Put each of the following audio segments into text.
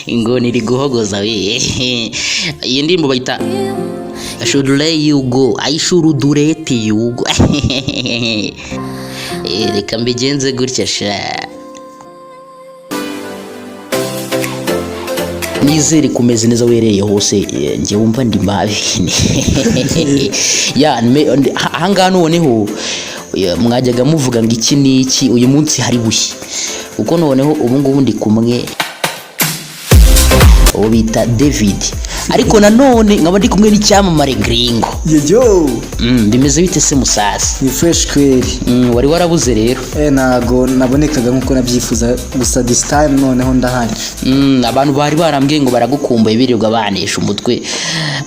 ingoni iri guhogoza we. Iyi ndirimbo bayita should let you go, I should let you go. Reka mbigenze gutya sha. Nizere kumeze neza wereye hose nje wumva ndi mabi. Ya hanga noneho mwajyaga muvuga ngo iki niki uyu munsi hari bushye. Uko noneho ubu ngubu ndi kumwe bita David, ariko nanone nkaba ndi kumwe n'icyamamare Gringo. Yo bimeze bite se musasi? ni fresh kweli. Wari warabuze rero? Nago nabonekaga nkuko nabyifuza, gusa this time noneho ndahari. Abantu bari barambwiye ngo baragukumbuye birirwa banesha umutwe.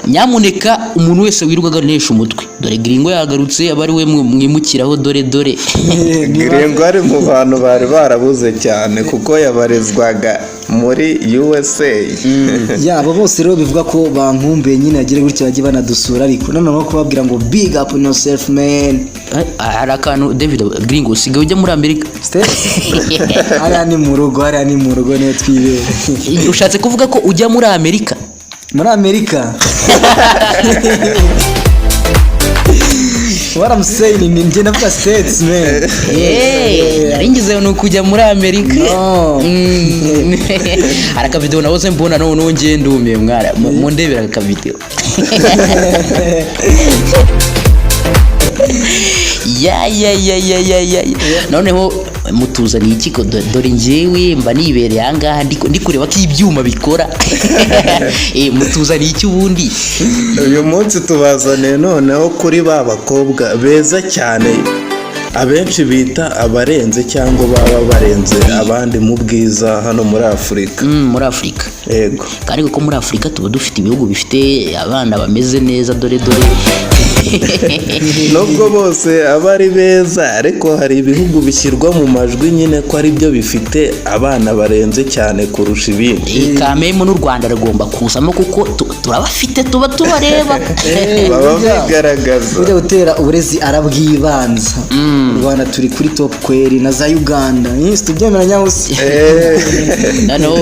Nyamuneka umuntu wese wirirwaga anesha umutwe, dore Gringo yagarutse, abari we mwimukiraho dore. Gringo ari mu bantu bari barabuze cyane kuko yabarizwaga muri USA. Abo bose rero bivuga ko bankumbuye nyine agire gutya bagiye banadusura, ariko noneho kubabwira ngo big up on yourself man. Hari akantu David, Gringo usigaye ujya muri Amerika? Hariya ni mu rugo niyo twibere. Ushatse kuvuga ko ujya muri Amerika? Muri Amerika? What I'm saying ni njye navuga States man. Yaringize no kujya muri Amerika. Haraka video nawoze mbona none ngiye ndumiye mwara mu ndebera ka video. Noneho mutuzaniye iki ko dore njyewe mba nibereye ahangaha ndi kureba ko ibyuma bikora. Mutuzaniye iki ubundi? Uyu munsi tubazaniye noneho kuri ba bakobwa beza cyane abenshi bita abarenze cyangwa baba barenze abandi mu bwiza hano muri Afurika. Muri Afurika yego, kandi kuko muri Afurika tuba dufite ibihugu bifite abana bameze neza dore. nubwo bose abari beza, ariko hari ibihugu bishyirwa mu majwi nyine ko ari byo bifite abana barenze cyane kurusha ibindi. Kamemo n'u Rwanda rugomba kusamo kuko turabafite, tuba tubareba. Baba bigaragaza ujya gutera uburezi arabwibanza. U Rwanda turi kuri top kweri, na za Uganda tubyemeranya hose. Noneho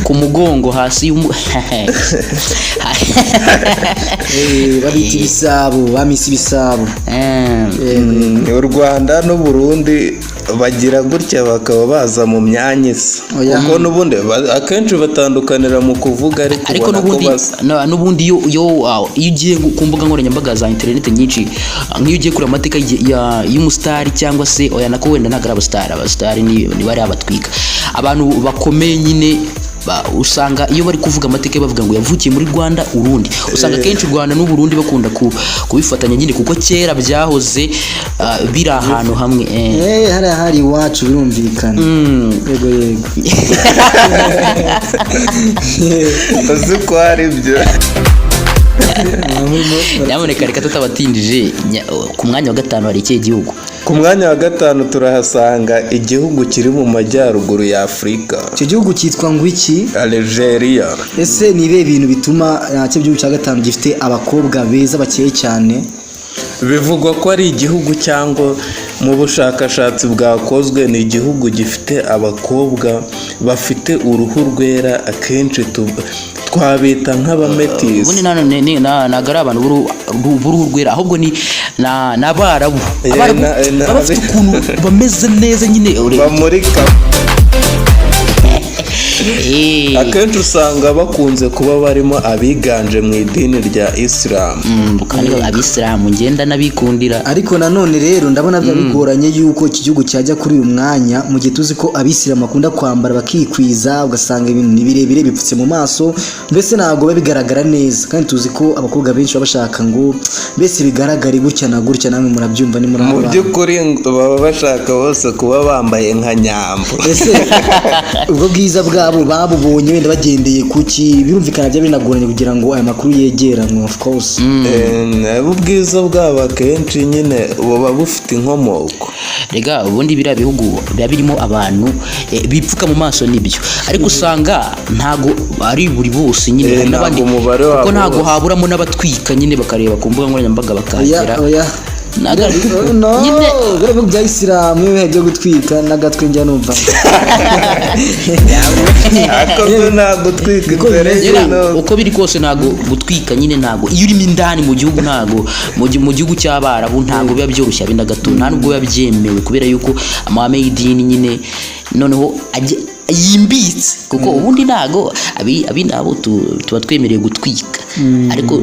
ku mugongo hasi babita ibisabo, bamisi ibisabo. U Rwanda n'u Burundi bagira gutya bakaba baza mu myanya isa, kuko n'ubundi akenshi batandukanira mu kuvuga, ariko n'ubundi iyo ugiye ku mbuga nkoranyambaga za internet nyinshi, nk'iyo ugiye kuri amateka y'umustar cyangwa se oya nako wenda nagara abastar ni bari abatwika abantu bakomeye nyine. Usanga iyo bari kuvuga amateka bavuga ngo yavukiye muri Rwanda Urundi, usanga kenshi Rwanda n'u Burundi bakunda kubifatanya nyine kuko kera byahoze biri ahantu hamwe. Hari iwacu birumvikana. Yego uzi ko ari byo. Nyamuneka reka tutabatindije, ku mwanya wa 5 hari ikihe gihugu? Ku mwanya wa 5 turahasanga igihugu kiri mu majyaruguru ya Afurika. Icyo gihugu cyitwa ngo iki? Algeria. Ese ni ibihe bintu bituma cyo gihugu cya 5 gifite abakobwa beza bakeye cyane? Bivugwa ko ari igihugu cyangwa mu bushakashatsi bwakozwe ni igihugu gifite abakobwa bafite uruhu rwera, akenshi twabita nk'abametisi. Ubundi nagara abantu b'uruhu rwera, ahubwo ni n'abarabu. Bafite ukuntu bameze neza nyine bamurika. Akenshi usanga bakunze kuba barimo abiganje mu idini rya Islam. Kandi abisilamu ngenda nabikundira. Ariko nanone rero ndabona bigoranye yuko iki gihugu cyajya kuri uyu mwanya, mu gihe tuzi ko abisilamu bakunda kwambara bakikwiza, ugasanga ibintu ni birebire bipfutse mu maso, mbese ntabwo bigaragara neza. Kandi tuzi ko abakobwa benshi bashaka ngo mbese bigaragare gutya na gutya, namwe murabyumva ni muri mu by'ukuri baba bashaka bose kuba bambaye nka nyambo. Ese ubwo bwiza bwabo babubonye wenda bagendeye kuki, birumvikana bya binagoranye kugira ngo aya makuru yegeranwe. Of course ubwiza bwabo akenshi nyine buba bufite inkomoko. Rega ubundi biriya bihugu biba birimo abantu bipfuka mu maso nibyo, ariko usanga ntago ari buri bose nyine, n'abandi kuko ntago haburamo n'abatwika nyine bakareba ku mbuga nkoranyambaga bakagera. nyine byo bya Islam bihe byo gutwika n'agatwe njya numva akoze ntabwo gutwika imbere uko biri kose ntago gutwika nyine ntago iyo urimo indani mu gihugu ntago mu gihugu cy'Abarabu ntago biba byoroshye abinda gato nta nubwo biba byemewe kubera yuko amahame y'idini nyine noneho yimbitse kuko ubundi ntago abinabo tuba twemereye gutwika ariko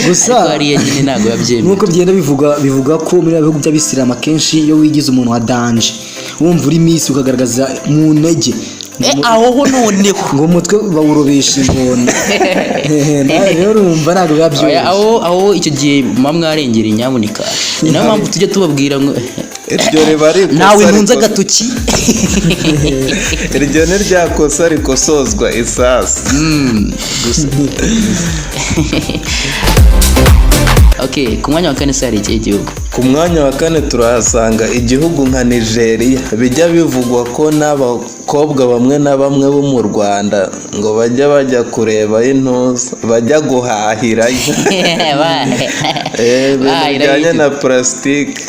gusa hariya nyine ntago yabyemewe nuko byenda bivuga ko muri bihugu by'Abisilamu akenshi iyo wigize umuntu wa danje wumva uri misi ukagaragaza mu ntege aho noneho ngo umutwe bawurobesha ingona rero urumva ntabwo biba byoroshye aho icyo gihe mwarengera inyamuneka ni nayo mpamvu tujya tubabwira ngo iryo riba ari ikosa nawe ntunze agatoki iryo ni rya kosa rikosozwa isasi Okay, ku mwanya wa kane sari ikihe gihugu? Ku mwanya wa kane turahasanga igihugu nka Nigeria. Bijya bivugwa ko n'abakobwa bamwe na bamwe bo mu Rwanda ngo bajya kureba intuza, bajya guhahira bijyanye na plastique.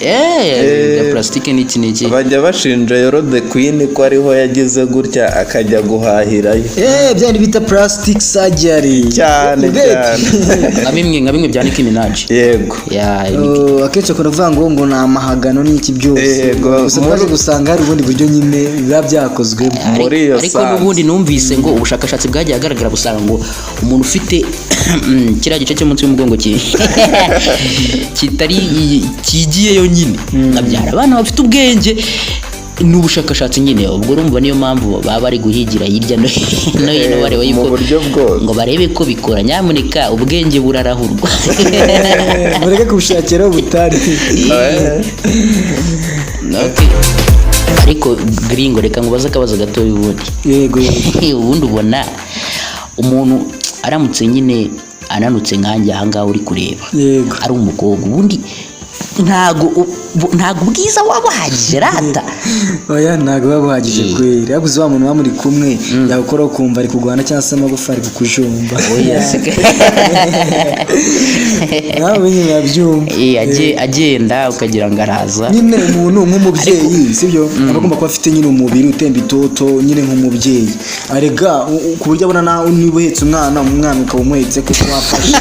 Plastique ni iki? Bajya bashinja Yoro the Queen ko ariho yagize gutya akajya guhahirayo. Byari bita plastic surgery. Cyane. Nka bimwe bya Nicki Minaj. Yego. Akenshi kuvuga ngo ni amahagano n'iki byose. Gusa twaje gusanga hari ubundi buryo nyine biba byakozwe muri iyo ariko n'ubundi numvise ngo ubushakashatsi bwagiye agaragara busanga ngo umuntu ufite kiriya gice cyo munsi y'umugongo kitari kigiyeyo nyine nabyara abana bafite ubwenge n'ubushakashatsi nyine ubwo urumva niyo mpamvu baba bari guhigira hirya no hino bareba yuko mu buryo bwose ngo barebe ko bikora nyamuneka ubwenge burarahurwa mureke kubushakira ubutari ariko gringo reka ngubaze akabazo gato ubundi yego ubundi ubona umuntu aramutse nyine ananutse nkanjye ahangaha uri kureba ari umukobwa ubundi ntago bwiza wabuhagije rata oya ntago wabuhagije kweri yaguze wa muntu bamuri kumwe yakora ukumva ari kugwana cyangwa se amagufa ari kukujumba oya nawe nyine yabyumva agenda ukagira ngo araza nyine umuntu nk'umubyeyi sibyo abagomba kuba afite nyine umubiri utemba itoto nyine nk'umubyeyi arega ku buryo abona nawe niba uhetse umwana ukaba umuhetse kuko wafashe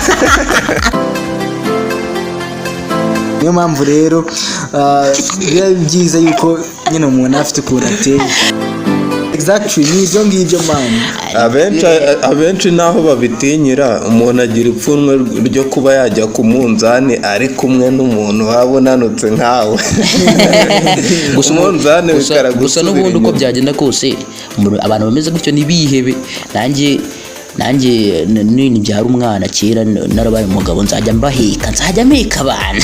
niyo mpamvu rero biba byiza yuko nyine umuntu afite ukuntu ateye exactly n'ibyo ngibyo mani abenshi naho babitinyira umuntu agira ipfunwe ryo kuba yajya ku munzani ari kumwe n'umuntu waba unanutse nkawe umunzani gusa n'ubundi uko byagenda kose abantu bameze gutyo ntibihebe nanjye nini byara umwana kera narabaye umugabo nzajya mpeka abana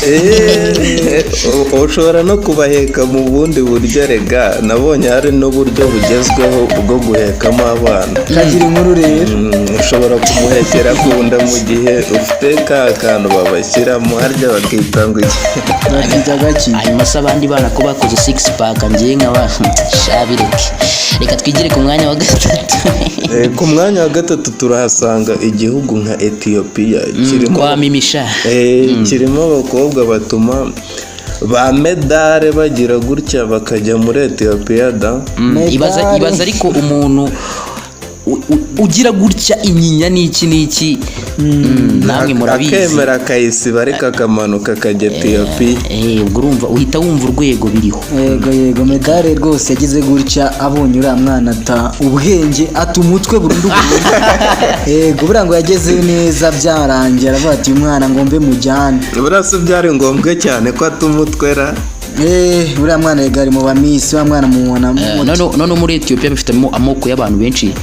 ushobora no kubaheka mu bundi buryo rega nabonye hari n'uburyo bugezweho bwo guhekamo abana kagira inkuru rero ushobora kumuhekera kunda mu gihe ufite ka kantu babashyiramo harya bakita ngo hanyuma se abandi bana ko bakoze 6 pack ngiye nk'abashabireke reka twigire ku mwanya wa gatatu ku mwanya wa gatatu turahasanga igihugu nka Ethiopia kirimo abakobwa batuma ba medale bagira gutya bakajya muri Ethiopia ibaza ariko umuntu ugira gutya inyinya n'iki namwe murabizi akemera akayisiba ariko akamanuka akajya Ethiopia ubwo urumva uhita wumva urwego biriho yego medale rwose yagize gutya abonye uriya mwana ata ubwenge ata umutwe burundu yego buriya ngo yageze neza byarangiye aravuga ati umwana ngo mbe mujyane buriya se byari ngombwa cyane ko ata umutwera uriya mwana yegari mu bamisi wa mwana mubona none muri Ethiopia bifitemo amoko y'abantu benshi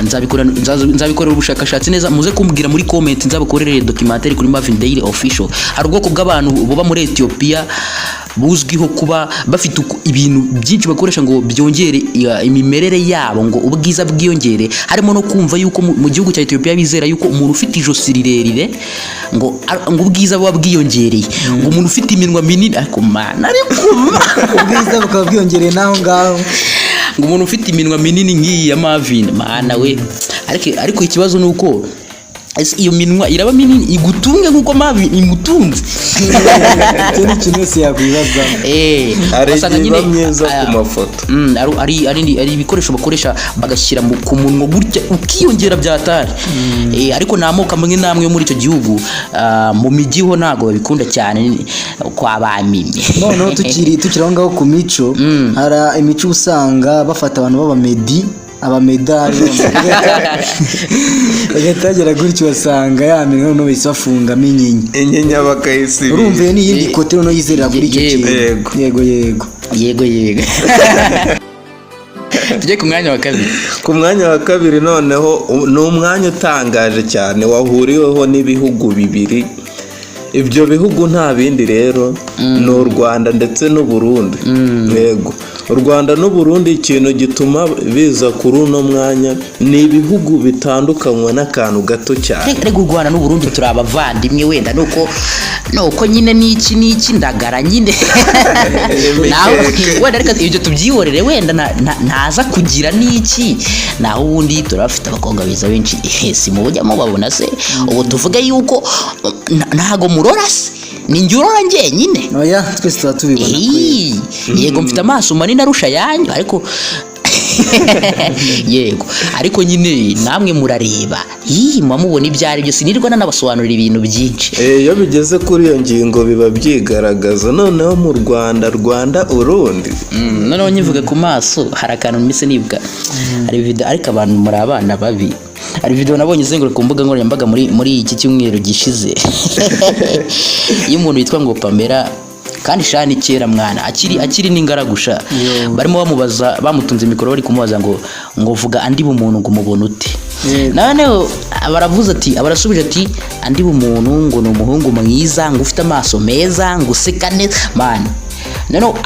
nzabikorera ubushakashatsi neza muze kumbwira muri comment nzabakorere documentaire kuri Marvin Daily Official hari ubwoko bw'abantu buba muri Ethiopia buzwiho kuba bafite ibintu byinshi bakoresha ngo byongere imimerere yabo ngo ubwiza bwiyongere harimo no kumva yuko mu gihugu cya Ethiopia bizera yuko umuntu ufite ijosi rirerire ngo ubwiza buba bwiyongereye ngo umuntu ufite iminwa minini ariko ubwiza bukaba bwiyongereye naho ngaho ngo umuntu ufite iminwa minini nk'iyi ya Marvin mana we ariko ikibazo nuko iyo minwa iraba minini igutunge nkuko mabi imutunze. Cyo ni kintu se yakwibaza. Wasanga nyine myiza ku mafoto. Ari ibikoresho bakoresha bagashyira ku munwa gutya ukiyongera byatari. Ariko namoko amwe namwe yo muri icyo gihugu mu mijyi ho ntago babikunda cyane kwa bamimi. Noneho tukiri aho ngaho ku mico, hari imico usanga bafata abantu abamedali bagatagera gutyo wasanga yamenye no bise bafunga inyinya bakayisiba. Urumve ni yindi kote no yizerera kuri icyo kintu. Yego. Tujye ku mwanya wa kabiri. Ku mwanya wa kabiri noneho ni umwanya utangaje cyane wahuriweho n'ibihugu bibiri. Ibyo bihugu nta bindi rero ni u Rwanda ndetse n'u Burundi. Yego, u Rwanda n'u Burundi ikintu gituma biza kuri uno mwanya ni ibihugu bitandukanywa n'akantu gato cyane. Rego u Rwanda n'u Burundi turi abavandimwe wenda nuko nyine n'iki ndagara nyine. Naho wenda reka ibyo tubyihorere wenda ntaza kugira n'iki. Naho ubundi turafite abakobwa beza benshi si mu bujyamo babona se. Ubu tuvuge yuko ntago murora se ni njurora njyenyine. Oya twese tuba tubibona. Yego mfite amaso manini arusha yanyu ariko yego ariko nyine namwe murareba mubona ibyo ari byo sinirwa nanabasobanurira ibintu byinshi. Iyo bigeze kuri iyo ngingo biba byigaragaza. Noneho mu Rwanda Urundi noneho nyivuga ku maso hari akantu mise nibwa hari video ariko abantu muri abana babi. Hari video nabonye izenguruka ku mbuga nkoranyambaga muri iki cyumweru gishize iyo umuntu witwa ngo Pamela kandi shani kera mwana akiri n'ingaragusha barimo bamubaza bamutunze mikoro bari kumubaza ngo vuga andi bumuntu ngo mubona ute. Noneho baravuze ati abarasubije ati andi bumuntu ngo ni umuhungu mwiza ngo ufite amaso meza ngo useka neza man. Noneho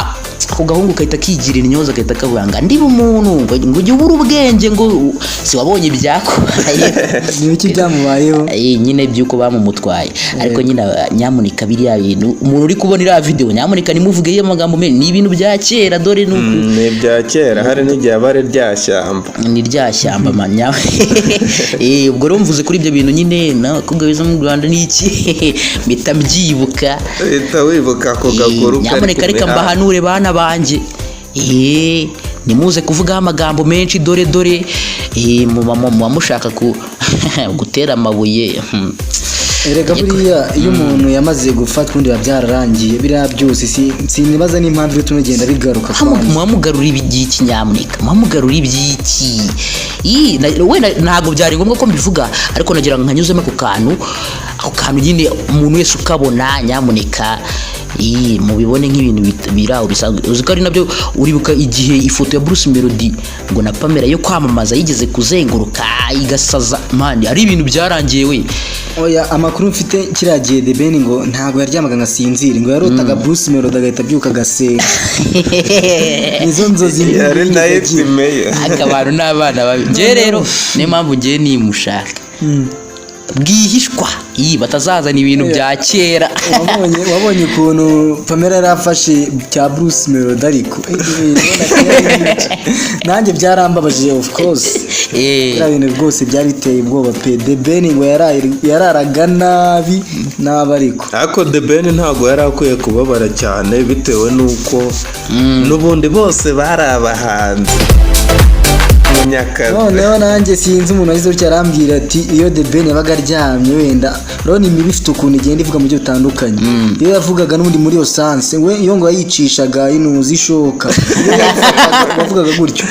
ako gahungu kahita kigira intyoza kahita kavuga ngo ndi bumuntu ngo ujye ubura ubwenge ngo si wabonye ibyako. N'iki byamubayeho nyine byuko bamumutwaye. Ariko nyine nyamuneka biriya bintu umuntu uri kubona iriya video nyamuneka nimuvuge iyo magambo menshi ni ibintu bya kera dore nuko ni bya kera hari n'igihe bare ryashyamba ni ryashyamba manya. Ubwo rumvuze kuri ibyo bintu nyine nakubwo biza mu Rwanda n'iki bita mbyibuka bita wibuka ko gakuru nyamuneka reka mbahanure bana banjye nimuze kuvuga amagambo menshi dore mushaka gutera amabuye. Erega buriya iyo umuntu yamaze gufatwa undi byararangiye biriya byose sinibaza n'impamvu yo tunagenda bigaruka muhamugarura iby'iki nyamuneka muhamugarura iby'iki wenda ntabwo byari ngombwa ko mbivuga ariko nagira ngo nkanyuzemo ako kantu nyine umuntu wese ukabona nyamuneka mubibone nk'ibintu biraho bisanzwe. Uziko ari nabyo uribuka igihe ifoto ya Bruce Melody ngo na Pamela yo kwamamaza yigeze kuzenguruka igasaza man ari ibintu byarangiye we. Oya amakuru mfite kiragiye The Ben ngo ntago yaryamaga ngasinzira ngo yarotaga Bruce Melody agahita byuka gasenga. Izo nzozi yari nayipimeye akabantu n'abana baje rero niyo mpamvu ngiye nimushaka bwihishwa batazazana ibintu bya kera. Wabonye ukuntu Pamela yarafashe cya Bruce Melody ariko nanjye byarambabaje of course. Ibintu rwose byari biteye ubwoba pe. The Ben ngo yararaga nabi ariko The Ben ntabwo yari akwiye kubabara cyane bitewe n'uko n'ubundi bose bari abahanzi. Noneho nanjye sinzi umuntu wagize utya arambwira ati iyo The Ben yabaga aryamye wenda rero imibi ifite ukuntu igenda ivuga mu byo bitandukanye. Iyo yavugaga n'ubundi muri iyo sanse we iyo ngo yayicishaga inuzi ishoka yavugaga gutyo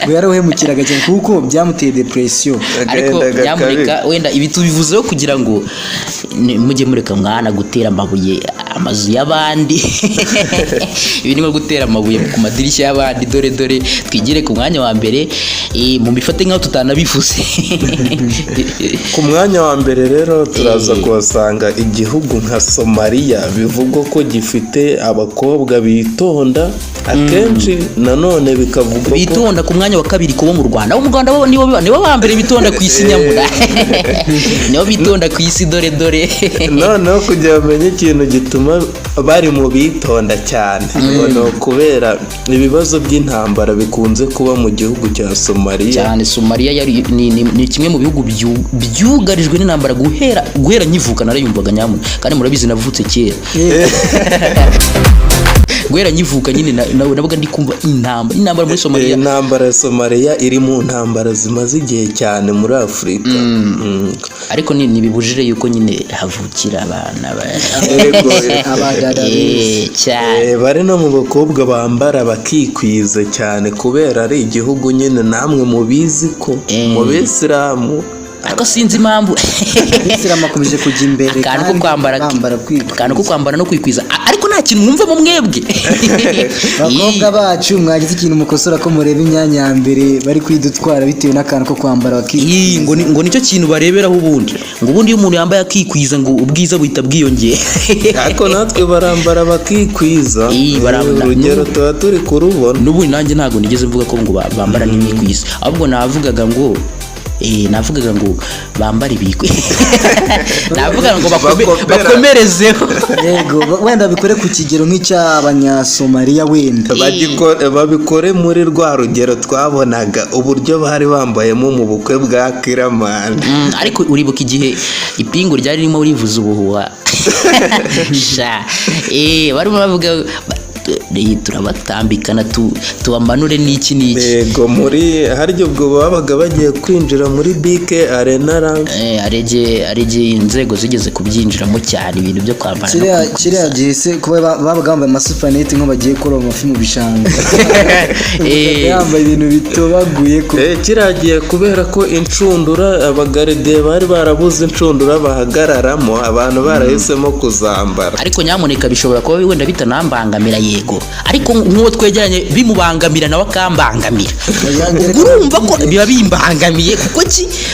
ngo yarawehemukiraga cyane kuko byamuteye depression. Ariko nyamuneka wenda ibi tubivuzeho kugira ngo mujye mureka mwana gutera amabuye amazu y'abandi. Ibi ni nko gutera amabuye ku madirishya y'abandi dore twigire ku mwanya wa mbere mu bifate nkaho tutanabivuze. Ku mwanya wa mbere rero turaza kuhasanga igihugu nka Somalia bivugwa ko gifite abakobwa bitonda akenshi nanone bikavugwa ko bitonda. Ku mwanya wa kabiri ko mu Rwanda bo mu Rwanda bo nibo ba mbere bitonda ku isi nyamura nibo bitonda ku isi dore dore noneho kugira bamenye ikintu gituma bari mu bitonda cyane noneho kubera ibibazo by'intambara bikunze kuba mu gihugu cya Somalia cyane. Somalia ni kimwe mu bihugu byugarijwe n'intambara guhera nkivuka narayumvaga nyamu, kandi murabizi navutse kera guhera nkivuka nyine nabaga ndi kumva intambara muri Somalia. Intambara ya Somalia iri mu ntambara zimaze igihe cyane muri Afurika. Ariko ntibibujije yuko nyine havukira abana cyane bari no mu bakobwa bambara bakikwiza cyane kubera ari igihugu nyine namwe mubizi ko mu Bisilamu. Ariko sinzi impamvu Bisilamu akomeje kujya imbere kandi ko kwambara no kwikwiza, ariko nta kintu mwumva mu mwebwe bakobwa bacu mwagize ikintu mukosora ko mureba imyanya ya mbere bari kwidutwara bitewe n'akantu ko kwambara bakikwiza. ngo nicyo kintu bareberaho ubundi, ngo ubundi iyo umuntu yambaye akikwiza ngo ubwiza buhita bwiyongera. Ariko natwe barambara bakikwiza, urugero tuba turi kurubona. N'ubundi nanjye ntabwo nigeze mvuga ko ngo bambara n'imikwiza, ahubwo navugaga ngo bambara ibikwe navuga ngo bakomerezeho. Yego, wenda bikore ku kigero nk'icy'Abanyasomaliya, wenda babikore muri rwa rugero twabonaga uburyo bari bambayemo mu bukwe bwa Kiramani. Ariko uribuka igihe ipingu ryari ririmo rivuza ubuhuha barimo bavuga turabatambikana tubamanure n'iki. Yego, muri haryo ubwo babaga bagiye kwinjira muri BK Arena arege inzego zigeze kubyinjiramo cyane, ibintu byo kwambara kiriya gihe se kuba babaga bambaye amasupanete nko bagiye kuroba amafi mu bishanga yambaye ibintu bitobaguye kiragiye kubera ko inshundura abagaride bari barabuze inshundura bahagararamo, abantu barahisemo kuzambara. Ariko nyamuneka bishobora kuba wenda bitanambangamira yego, ariko nk'uwo twegeranye bimubangamira nawe akambangamira, urumva ko biba bimbangamiye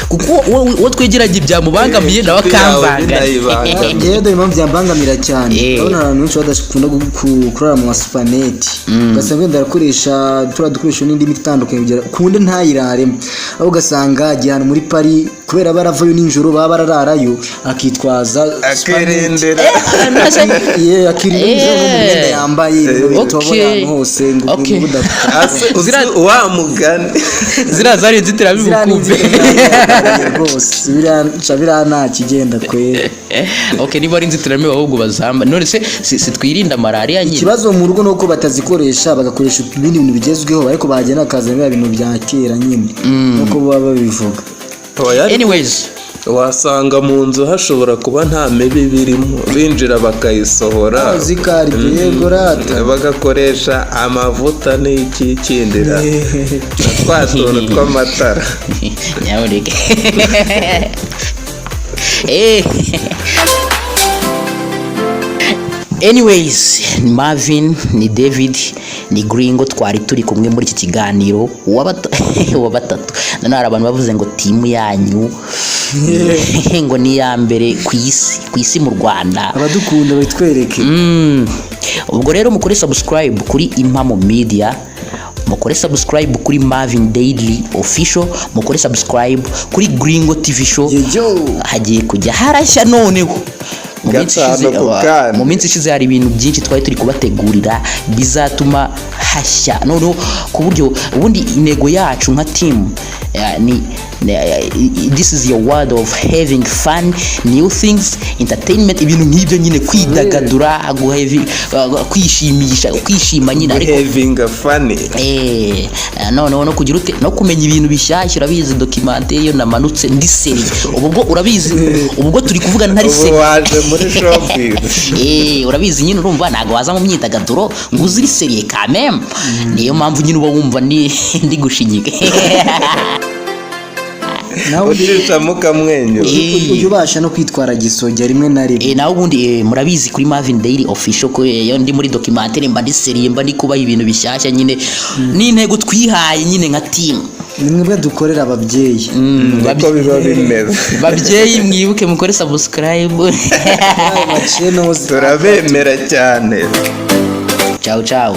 kuko uwo twegeranye byamubangamiye nawe akambangamira. Ngewe dore impamvu byambangamira cyane, urabona abantu benshi badakunda kurara mu masupaneti, ugasanga wenda arakoresha dukoresha n'indi miti itandukanye kunde ntayiraremo, aho ugasanga agiye ahantu muri Paris kubera baravayo nijoro baba barararayo akitwaza akirindira akirindira n'umwenda yambaye bitobora hose ngo wa mugani zira zari inzitiramibu rwose biriya nta kigenda kwera. Niba ari inzitiramibu ahubwo bazamba, none se twirinda malaria nyine. Ikibazo mu rugo nuko batazikoresha bagakoresha ibindi bintu bigezweho, ariko bagena akazana ibintu bya kera nyine nuko baba babivuga. Anyways, wasanga mu nzu hashobora kuba nta mibi birimo, binjira bakayisohora bagakoresha amavuta n'iki kindira twatuntu tw'amatara. Nyabureke anyways, ni Marvin, ni David, ni Gringo, twari turi kumwe muri iki kiganiro wa batatu. None hari abantu bavuze ngo timu yanyu ngo ni ya mbere ku isi mu Rwanda, abadukunda bitwereke. Ubwo rero mukore subscribe kuri Impamo Media, mukore subscribe kuri Marvin Daily Official, mukore subscribe kuri Gringo TV Show. Hagiye kujya harashya noneho. Mu minsi ishize hari ibintu byinshi twari turi kubategurira bizatuma hashya noneho ku buryo ubundi intego yacu nka team this is your word of having fun, new things, entertainment, ibintu nk'ibyo nyine, kwidagadura, kwishima nyine, ariko having fun no kugira ute no kumenya ibintu bishyashya. Urabizi documentaire yo namanutse ndi seri ubwo urabizi ubwo turi kuvugana ntari seri waje muri shopping urabizi nyine, urumva ntago waza mu myidagaduro ngo uziri seri kameme. Niyo mpamvu nyine uba wumva ndi gushinyika nawe ucisha mukamwenyu ujye ubasha no kwitwara gisojya rimwe na rimwe. Nawe ubundi murabizi kuri Marvin Daily Official ko yo ndi muri documentaire mba ndi serie mba ndi kubaha ibintu bishyashya nyine, ni intego twihaye nyine nka team. Nimwe dukorera ababyeyi uko biba bimeze. Babyeyi mwibuke mukore subscribe turabemera cyane. Ciao ciao.